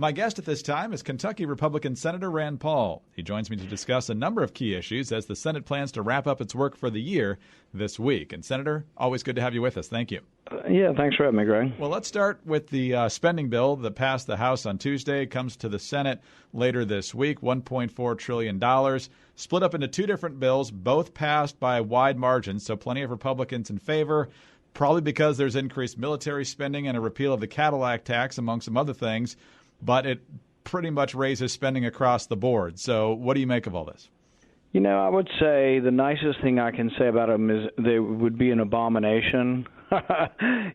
My guest at this time is Kentucky Republican Senator Rand Paul. He joins me to discuss a number of key issues as the Senate plans to wrap up its work for the year this week. And Senator, always good to have you with us. Thank you. Yeah, thanks for having me, Greg. Well, let's start with the spending bill that passed the House on Tuesday, comes to the Senate later this week, $1.4 trillion, split up into two different bills, both passed by wide margins, so plenty of Republicans in favor, probably because there's increased military spending and a repeal of the Cadillac tax, among some other things, but it pretty much raises spending across the board. So what do you make of all this? You know, I would say the nicest thing I can say about them is they would be an abomination.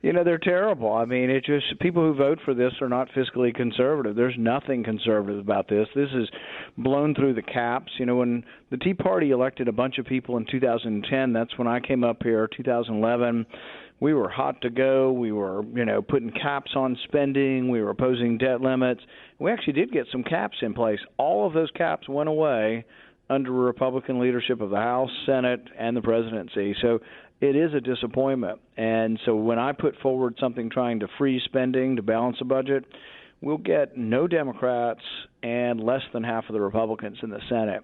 You know, they're terrible. I mean, it's just people who vote for this are not fiscally conservative. There's nothing conservative about this. This is blown through the caps. You know, when the Tea Party elected a bunch of people in 2010, that's when I came up here, 2011. We were hot to go. We were, putting caps on spending. We were opposing debt limits. We actually did get some caps in place. All of those caps went away under Republican leadership of the House, Senate, and the presidency. So it is a disappointment. And so when I put forward something trying to freeze spending to balance the budget, we'll get no Democrats and less than half of the Republicans in the Senate.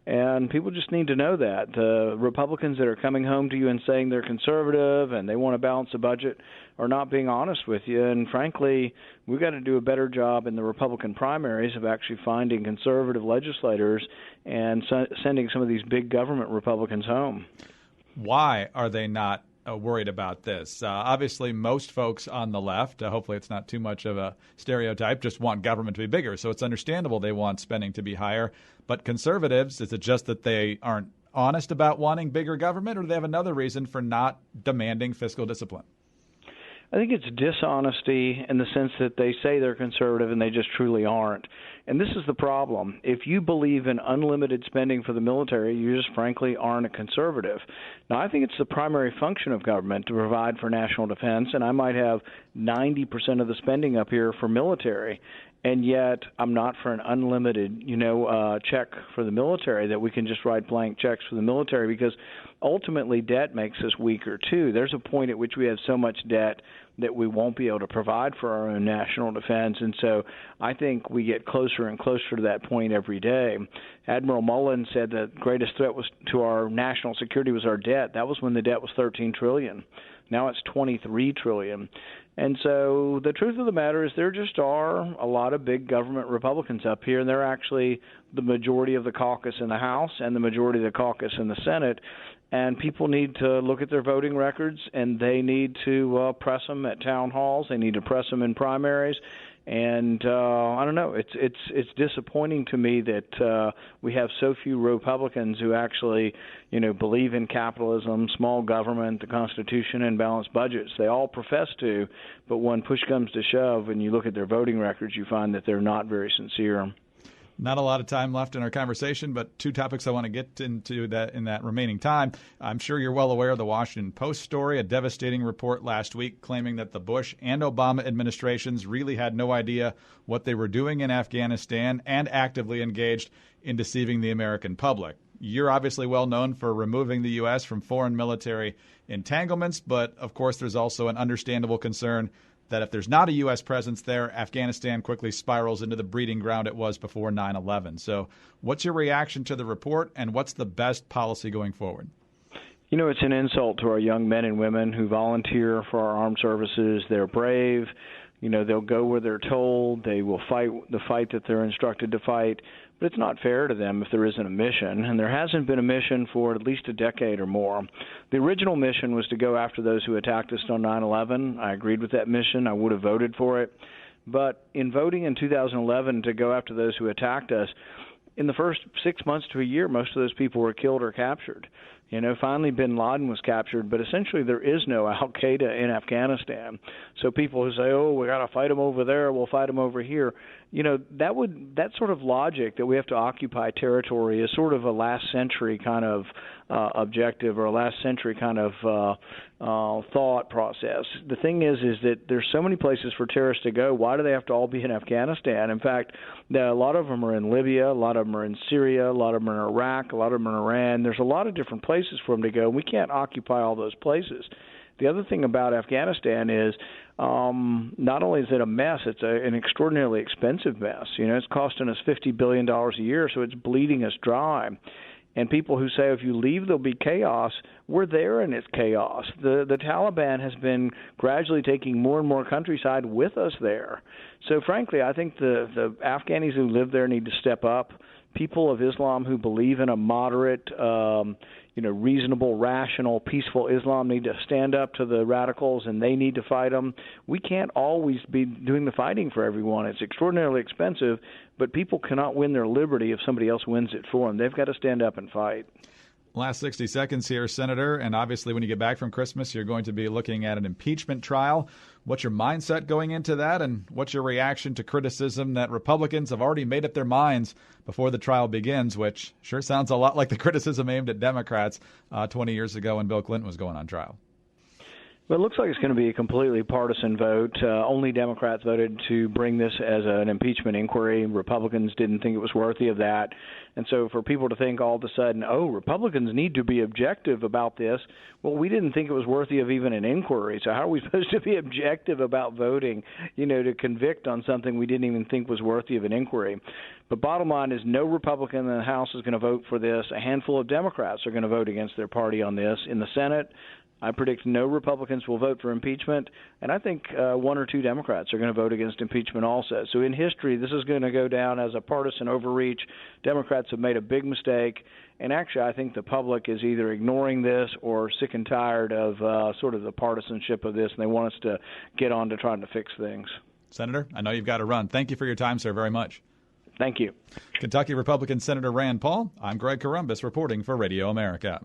And people just need to know that. The Republicans that are coming home to you and saying they're conservative and they want to balance the budget are not being honest with you. And frankly, we've got to do a better job in the Republican primaries of actually finding conservative legislators and sending some of these big government Republicans home. Why are they not worried about this? Obviously, most folks on the left, hopefully it's not too much of a stereotype, just want government to be bigger. So it's understandable they want spending to be higher. But conservatives, is it just that they aren't honest about wanting bigger government, or do they have another reason for not demanding fiscal discipline? I think it's dishonesty in the sense that they say they're conservative and they just truly aren't. And this is the problem. If you believe in unlimited spending for the military, you just frankly aren't a conservative. Now, I think it's the primary function of government to provide for national defense, and I might have 90% of the spending up here for military. And yet I'm not for an unlimited, check for the military, that we can just write blank checks for the military, because ultimately debt makes us weaker too. There's a point at which we have so much debt that we won't be able to provide for our own national defense. And so I think we get closer and closer to that point every day. Admiral Mullen said the greatest threat was to our national security was our debt. That was when the debt was $13 trillion. Now it's $23 trillion. And so the truth of the matter is there just are a lot of big government Republicans up here, and they're actually the majority of the caucus in the House and the majority of the caucus in the Senate. And people need to look at their voting records, and they need to press them at town halls. They need to press them in primaries. And I don't know. It's disappointing to me that we have so few Republicans who actually, believe in capitalism, small government, the Constitution, and balanced budgets. They all profess to, but when push comes to shove, and you look at their voting records, you find that they're not very sincere. Not a lot of time left in our conversation, but two topics I want to get into that in that remaining time. I'm sure you're well aware of the Washington Post story, a devastating report last week claiming that the Bush and Obama administrations really had no idea what they were doing in Afghanistan and actively engaged in deceiving the American public. You're obviously well known for removing the U.S. from foreign military entanglements, but of course there's also an understandable concern that if there's not a U.S. presence there, Afghanistan quickly spirals into the breeding ground it was before 9/11. So what's your reaction to the report, and what's the best policy going forward? It's an insult to our young men and women who volunteer for our armed services. They're brave. They'll go where they're told. They will fight the fight that they're instructed to fight. But it's not fair to them if there isn't a mission, and there hasn't been a mission for at least a decade or more. The original mission was to go after those who attacked us on 9/11. I agreed with that mission. I would have voted for it. But in voting in 2011 to go after those who attacked us, in the first 6 months to a year, most of those people were killed or captured. Finally bin Laden was captured, but essentially there is no al-Qaeda in Afghanistan. So people who say, we got to fight them over there, we'll fight them over here, that sort of logic that we have to occupy territory is sort of a last century kind of objective, or a last century kind of thought process. The thing is that there's so many places for terrorists to go. Why do they have to all be in Afghanistan? In fact, a lot of them are in Libya, a lot of them are in Syria, a lot of them are in Iraq, a lot of them are in Iran. There's a lot of different places for them to go. We can't occupy all those places. The other thing about Afghanistan is not only is it a mess, it's an extraordinarily expensive mess. It's costing us $50 billion a year, so it's bleeding us dry. And people who say if you leave there'll be chaos, we're there and it's chaos. The Taliban has been gradually taking more and more countryside with us there. So frankly, I think the Afghanis who live there need to step up. People of Islam who believe in a moderate, reasonable, rational, peaceful Islam need to stand up to the radicals, and they need to fight them. We can't always be doing the fighting for everyone. It's extraordinarily expensive, but people cannot win their liberty if somebody else wins it for them. They've got to stand up and fight. Last 60 seconds here, Senator, and obviously when you get back from Christmas, you're going to be looking at an impeachment trial. What's your mindset going into that, and what's your reaction to criticism that Republicans have already made up their minds before the trial begins, which sure sounds a lot like the criticism aimed at Democrats 20 years ago when Bill Clinton was going on trial? Well, it looks like it's going to be a completely partisan vote. Only Democrats voted to bring this as an impeachment inquiry. Republicans didn't think it was worthy of that. And so for people to think all of a sudden, Republicans need to be objective about this, well, we didn't think it was worthy of even an inquiry. So how are we supposed to be objective about voting, to convict on something we didn't even think was worthy of an inquiry? But bottom line is no Republican in the House is going to vote for this. A handful of Democrats are going to vote against their party on this. In the Senate, I predict no Republicans will vote for impeachment, and I think one or two Democrats are going to vote against impeachment also. So in history, this is going to go down as a partisan overreach. Democrats have made a big mistake, and actually I think the public is either ignoring this or sick and tired of sort of the partisanship of this, and they want us to get on to trying to fix things. Senator, I know you've got to run. Thank you for your time, sir, very much. Thank you. Kentucky Republican Senator Rand Paul. I'm Greg Columbus reporting for Radio America.